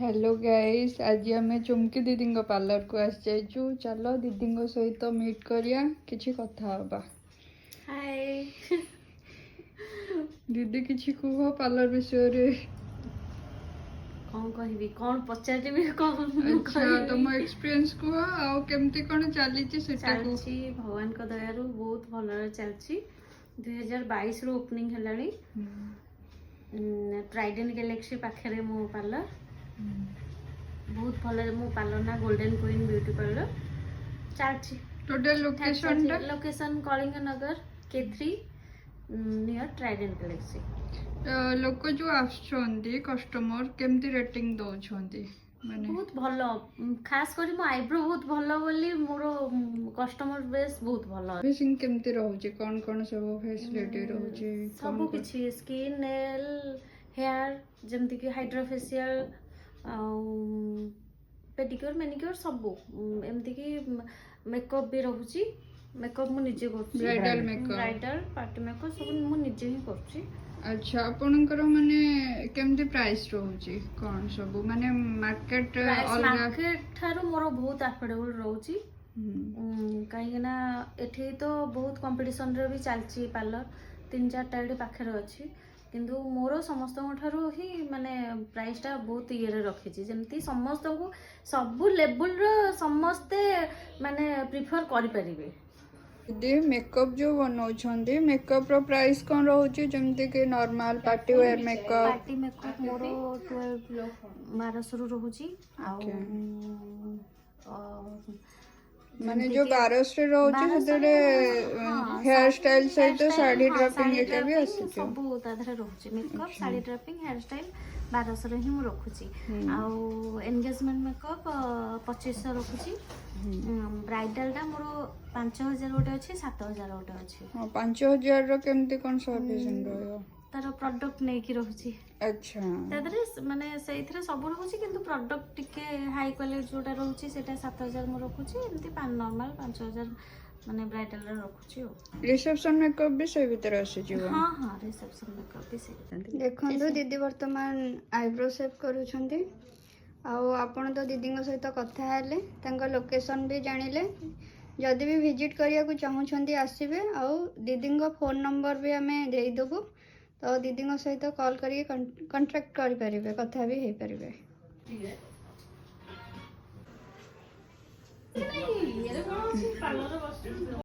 Hello guys, आज आम चुमकी दीदी पार्लर को आसु। चलो दीदी सहित मीट करिया किछि कथा हबा। हाय दीदी किछि कुह पार्लर विषय रे। कौन कहबी कौन पचारिबी कौन अच्छा तुम एक्सपीरियंस कुह आ केमती कोन चली छि सेटा को। चलची भगवान को दयारु बहुत भल चलची। 2022 रो ओपनिंग हेलानी। ट्राइडेंट गैलेक्सी पाखरे मो पार्लर बहुत भल मो पार्लर ना गोल्डन क्वीन ब्यूटी पार्लर चलची। Total location Kalinga Nagar K3 near Trident Galaxy. लोक जो आछंती कस्टमर केमती रेटिंग दउछंती माने बहुत भल, खास करी मो आईब्रो बहुत भल बोली मोर कस्टमर बेस बहुत भल। फेसिंग केमती रहउची कोन कोन सब फैसिलिटी रहउची सब किछि स्किन नेल हेयर जेमति कि हाइड्रा फेशियल पेडिक्योर मैनिक्योर सब एमति कि मेकअप भी रहउची। मेकअप मु निजे करछि, ब्राइडल पार्टी मेकअप सब मु निजे ही करछि। अच्छा आपनकर माने केमती प्राइस रहउची कोन सब माने मार्केट मार्केट थारो मोर बहुत अफोर्डेबल रहउची। कहीं ना एठी तो बहुत कंपटीशन रे भी चलची पार्लर 3-4 टा पाखरे अछि किंतु मोर समस्त ठारू ही माने प्राइस टा बहुत ये रखी जेमती समस्त को सब लेवल रो समस्ते माने प्रिफर करि परिबे। दे मेकअप जो बनौछंदी मेकअप रो प्राइस कोन रहउची जेमती कि नॉर्मल पार्टी वेयर मेकअप मोर 1200 रु रहउची आ माने जो 1200 रहउची सेतरे हेयर स्टाइल सहित साड़ी ड्रॉपिंग के भी आसी सब ताधरे रहउची। Makeup sari dropping hair style 1200 रे ही मु रखुची। आ एंगेजमेंट मेकअप 2500 रखुची। ब्राइडल टा मोर 5000 गोटे अछि 7000 गोटे अछि। हां 5000 रो केमती कोन सर्विसिंग रहयो तार प्रोडक्ट नै की रहउची। अच्छा तादरे माने सेइथरे सब रहउची किंतु प्रोडक्ट टिके हाई क्वालिटी जोटा रहउची सेटा 7000 मु रखुची। एमती नॉर्मल 5000 माने ब्राइडल रे रखुची। रिसेप्शन मेकअप भी से भीतर आसी जीव। हां हां रिसेप्शन मेकअप भी से देखंतु दीदी वर्तमान आईब्रो शेप करूछंती आ आपण तो दीदी सहित कथा हेले तांका लोकेशन भी जानिले जदि भी विजिट करिया को चाहूछंती आसीबे आ दीदी फोन नंबर भी हमें दे देबो तो दीदी सहित कॉल करिए कांटेक्ट करि परिबे कथा भी हे परिबे।